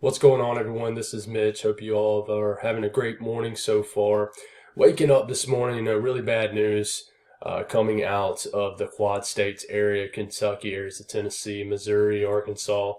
What's going on, everyone? This is Mitch. Hope you all are having a great morning so far. Waking up this morning, really bad news coming out of the Quad States area, Kentucky, areas of Tennessee, Missouri, Arkansas,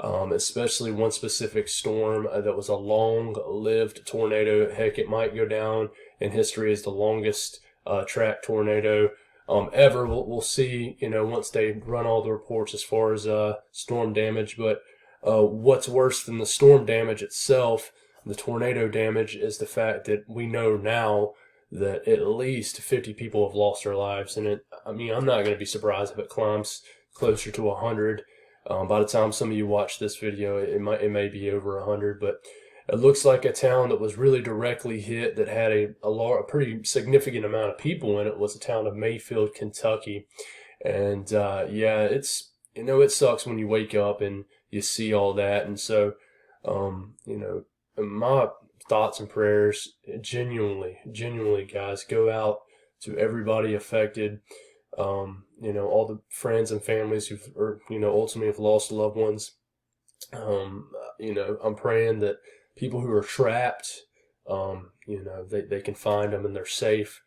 especially one specific storm that was a long-lived tornado. Heck, it might go down in history as the longest track tornado ever. We'll see, once they run all the reports as far as storm damage, but what's worse than the storm damage itself, the tornado damage, is the fact that we know now that at least 50 people have lost their lives. And I'm not going to be surprised if it climbs closer to 100. By the time some of you watch this video, it may be over 100. But it looks like a town that was really directly hit, that had a pretty significant amount of people in it, was the town of Mayfield, Kentucky. And it sucks when you wake up and you see all that. And so, my thoughts and prayers, genuinely, guys, go out to everybody affected. All the friends and families ultimately have lost loved ones. I'm praying that people who are trapped, they can find them and they're safe.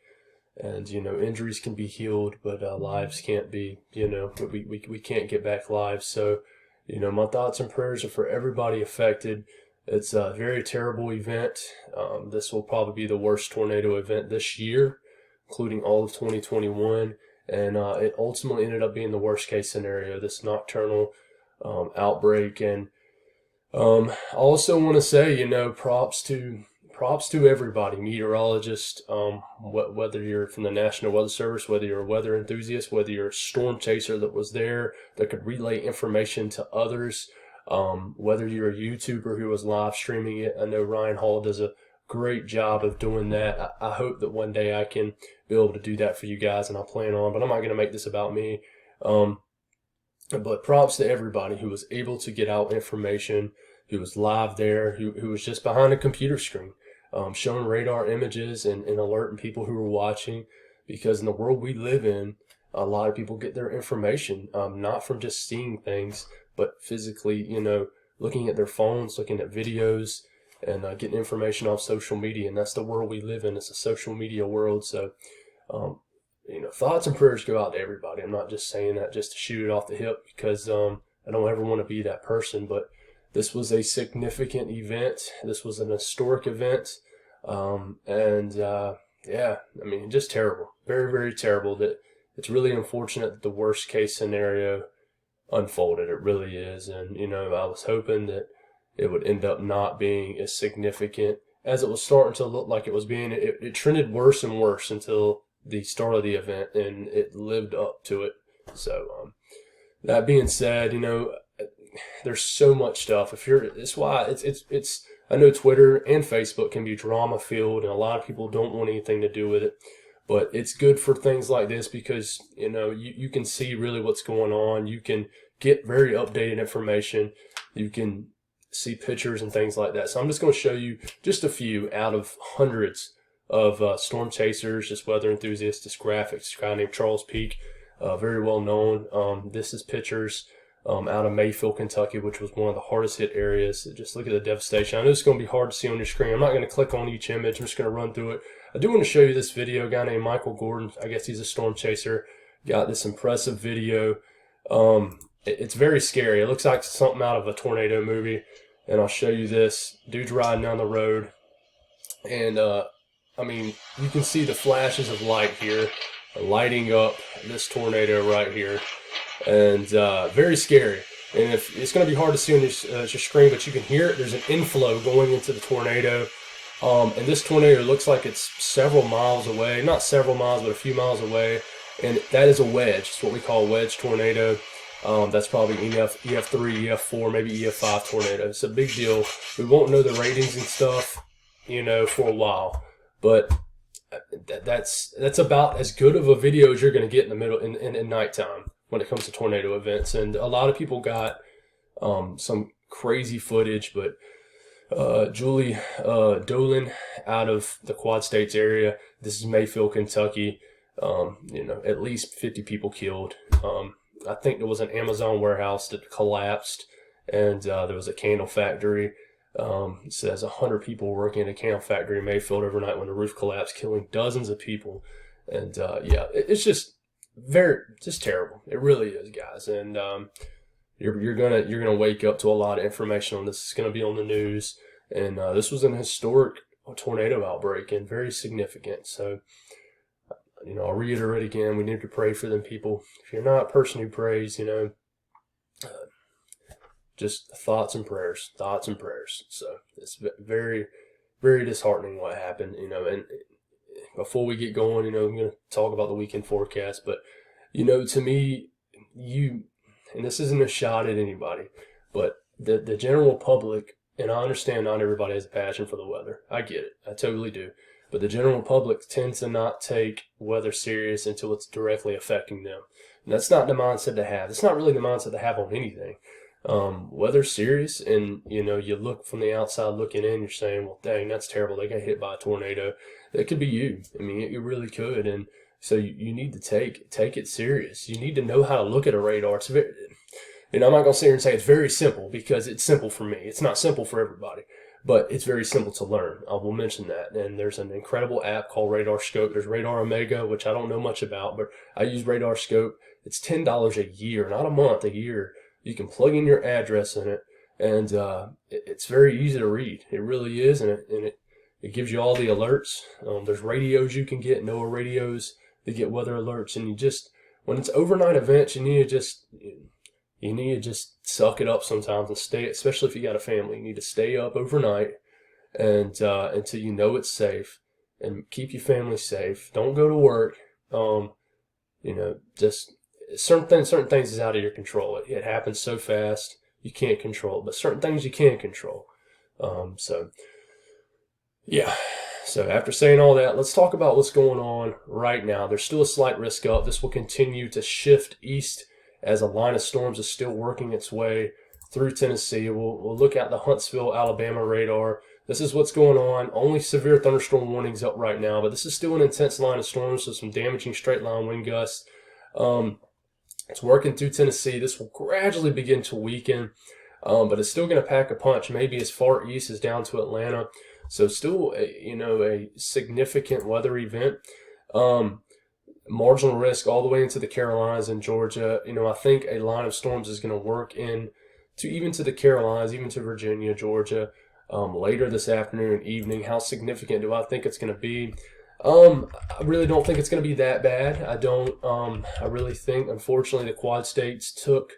And, injuries can be healed, but lives can't be. We can't get back lives. So, my thoughts and prayers are for everybody affected. It's a very terrible event. This will probably be the worst tornado event this year, including all of 2021. And it ultimately ended up being the worst case scenario, this nocturnal outbreak. And I also want to say, props to everybody, meteorologists, whether you're from the National Weather Service, whether you're a weather enthusiast, whether you're a storm chaser that was there, that could relay information to others, whether you're a YouTuber who was live streaming it. I know Ryan Hall does a great job of doing that. I hope that one day I can be able to do that for you guys, and I plan on, but I'm not going to make this about me. But props to everybody who was able to get out information, who was live there, who was just behind a computer screen, showing radar images and alerting people who were watching. Because in the world we live in, a lot of people get their information not from just seeing things, but physically, looking at their phones, looking at videos, and getting information off social media. And that's the world we live in. It's a social media world. So, thoughts and prayers go out to everybody. I'm not just saying that just to shoot it off the hip, because I don't ever want to be that person. But this was a significant event. This was an historic event. Just terrible. Very, very terrible. That it's really unfortunate that the worst case scenario unfolded. It really is. And, I was hoping that it would end up not being as significant as it was starting to look like it was being. It trended worse and worse until the start of the event, and it lived up to it. So, that being said, there's so much stuff. It's why it's. I know Twitter and Facebook can be drama filled, and a lot of people don't want anything to do with it. But it's good for things like this because you can see really what's going on. You can get very updated information. You can see pictures and things like that. So I'm just going to show you just a few out of hundreds of storm chasers, just weather enthusiasts, just graphics. A guy named Charles Peak, very well known. This is pictures out of Mayfield, Kentucky, which was one of the hardest hit areas. Just look at the devastation. I know it's going to be hard to see on your screen. I'm not going to click on each image. I'm just going to run through it. I do want to show you this video. A guy named Michael Gordon, I guess he's a storm chaser, got this impressive video. It's very scary. It looks like something out of a tornado movie. And I'll show you this. Dude's riding down the road. And, you can see the flashes of light here, lighting up this tornado right here. And very scary. And it's going to be hard to see on your screen, but you can hear it. There's an inflow going into the tornado. And this tornado looks like it's several miles away. Not several miles, but a few miles away. And that is a wedge. It's what we call a wedge tornado. That's probably EF3, EF4, maybe EF5 tornado. It's a big deal. We won't know the ratings and stuff, for a while. But that's about as good of a video as you're going to get in the middle in nighttime when it comes to tornado events. And a lot of people got some crazy footage, but Julie Dolan out of the Quad States area. This is Mayfield, Kentucky. At least 50 people killed. I think there was an Amazon warehouse that collapsed, and there was a candle factory. It says 100 people working in a cam factory in Mayfield overnight when the roof collapsed, killing dozens of people. And it's just just terrible. It really is, guys. And you're gonna wake up to a lot of information on this. It's gonna be on the news. And this was an historic tornado outbreak and very significant. So, I'll reiterate again, we need to pray for them people. If you're not a person who prays, just thoughts and prayers. So it's very, very disheartening what happened, and before we get going, I'm going to talk about the weekend forecast, but, to me, and this isn't a shot at anybody, but the general public, and I understand not everybody has a passion for the weather. I get it. I totally do. But the general public tends to not take weather serious until it's directly affecting them. And that's not the mindset to have. It's not really the mindset to have on anything. Weather's serious, and, you look from the outside looking in, you're saying, well, dang, that's terrible. They got hit by a tornado. That could be you. I mean, it really could. And so you need to take it serious. You need to know how to look at a radar. It's very, I'm not going to sit here and say it's very simple, because it's simple for me. It's not simple for everybody, but it's very simple to learn. I will mention that. And there's an incredible app called Radar Scope. There's Radar Omega, which I don't know much about, but I use Radar Scope. It's $10 a year, not a month, a year. You can plug in your address in it, and it's very easy to read. It really is, and it gives you all the alerts. There's radios you can get, NOAA radios that get weather alerts, and when it's overnight events, you need to just suck it up sometimes and stay, especially if you got a family. You need to stay up overnight and until it's safe, and keep your family safe. Don't go to work. Just certain things is out of your control. It happens so fast you can't control it, but certain things you can control. So after saying all that, let's talk about what's going on right now. There's still a slight risk up. This will continue to shift east as a line of storms is still working its way through Tennessee. We'll look at the Huntsville, Alabama radar. This is what's going on. Only severe thunderstorm warnings up right now, but this is still an intense line of storms, so some damaging straight line wind gusts. It's working through Tennessee. This will gradually begin to weaken, but it's still going to pack a punch, maybe as far east as down to Atlanta. So still, a significant weather event. Marginal risk all the way into the Carolinas and Georgia. I think a line of storms is going to work even to the Carolinas, even to Virginia, Georgia, later this afternoon and evening. How significant do I think it's going to be? I really don't think it's going to be that bad. I don't. I really think, unfortunately, the Quad States took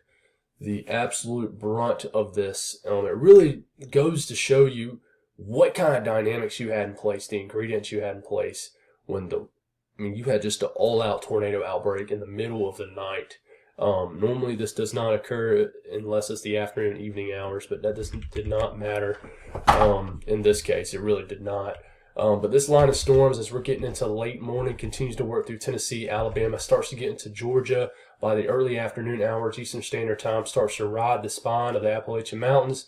the absolute brunt of this. It really goes to show you what kind of dynamics you had in place, the ingredients you had in place when you had just an all-out tornado outbreak in the middle of the night. Normally this does not occur unless it's the afternoon and evening hours, but that did not matter. In this case, it really did not. But this line of storms, as we're getting into late morning, continues to work through Tennessee, Alabama, starts to get into Georgia by the early afternoon hours. Eastern Standard Time starts to ride the spine of the Appalachian Mountains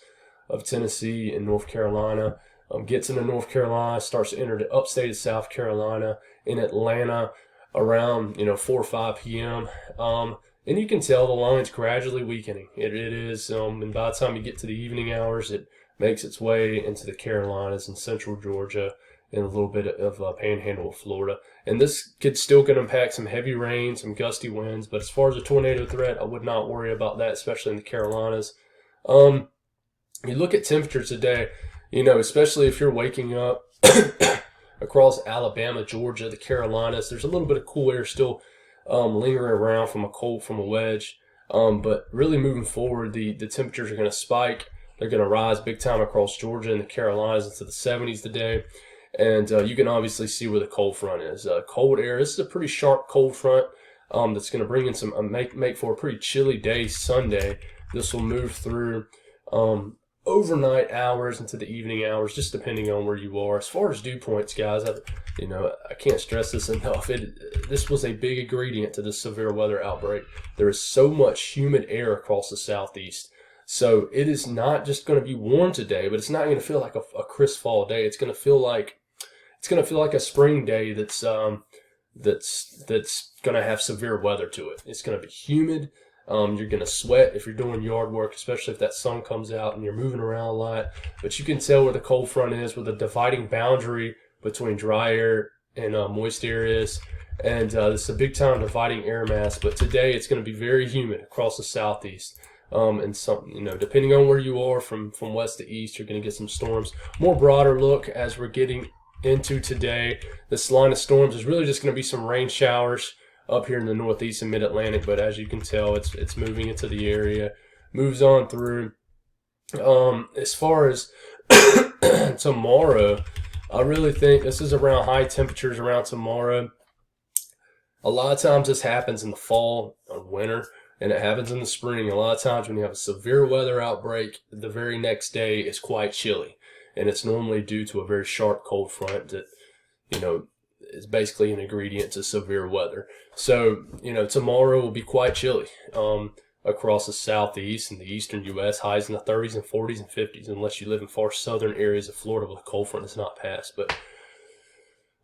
of Tennessee and North Carolina. Gets into North Carolina, starts to enter the upstate of South Carolina, in Atlanta around 4 or 5 p.m. And you can tell the line's gradually weakening. It is, and by the time you get to the evening hours, it makes its way into the Carolinas and central Georgia and a little bit of panhandle of Florida. And this could still impact some heavy rain, some gusty winds, but as far as a tornado threat, I would not worry about that, especially in the Carolinas. You look at temperatures today, especially if you're waking up across Alabama, Georgia, the Carolinas, there's a little bit of cool air still lingering around from a wedge. But really moving forward, the temperatures are going to spike. They're going to rise big time across Georgia and the Carolinas into the 70s today. And you can obviously see where the cold front is. Cold air, this is a pretty sharp cold front that's going to bring in some, make for a pretty chilly day Sunday. This will move through overnight hours into the evening hours, just depending on where you are. As far as dew points, guys, I can't stress this enough. This was a big ingredient to this severe weather outbreak. There is so much humid air across the southeast. So it is not just going to be warm today, but it's not going to feel like a crisp fall day. It's going to feel like a spring day that's going to have severe weather to it. It's going to be humid. You're going to sweat if you're doing yard work, especially if that sun comes out and you're moving around a lot. But you can tell where the cold front is, where the dividing boundary between dry air and moist air is. And this is a big time dividing air mass. But today it's going to be very humid across the southeast. And some, depending on where you are from west to east, you're going to get some storms. More broader look as we're getting into today. This line of storms is really just going to be some rain showers up here in the northeast and mid-Atlantic, but as you can tell, it's moving into the area, moves on through. As far as tomorrow, I really think this is around high temperatures around tomorrow. A lot of times this happens in the fall or winter, and it happens in the spring. A lot of times when you have a severe weather outbreak, the very next day is quite chilly, and it's normally due to a very sharp cold front that, is basically an ingredient to severe weather. So, tomorrow will be quite chilly across the southeast and the eastern U.S., highs in the 30s and 40s and 50s, unless you live in far southern areas of Florida where the cold front has not passed. But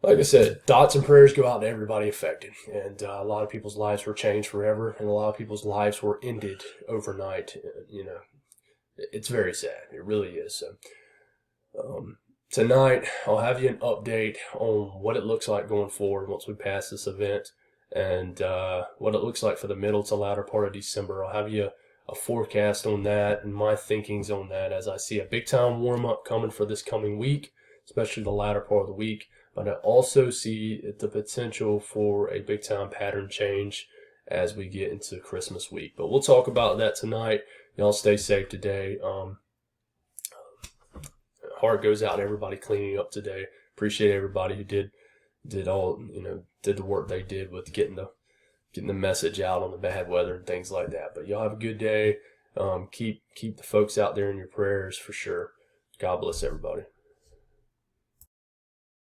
like I said, thoughts and prayers go out to everybody affected. And a lot of people's lives were changed forever, and a lot of people's lives were ended overnight. It's very sad. It really is. So, tonight, I'll have you an update on what it looks like going forward once we pass this event, and what it looks like for the middle to latter part of December. I'll have you a forecast on that and my thinkings on that as I see a big-time warm-up coming for this coming week, especially the latter part of the week. But I also see the potential for a big-time pattern change as we get into Christmas week. But we'll talk about that tonight. Y'all stay safe today. Heart goes out to everybody cleaning up today. Appreciate everybody who did the work they did with getting the message out on the bad weather and things like that. But y'all have a good day. Keep the folks out there in your prayers for sure. God bless everybody.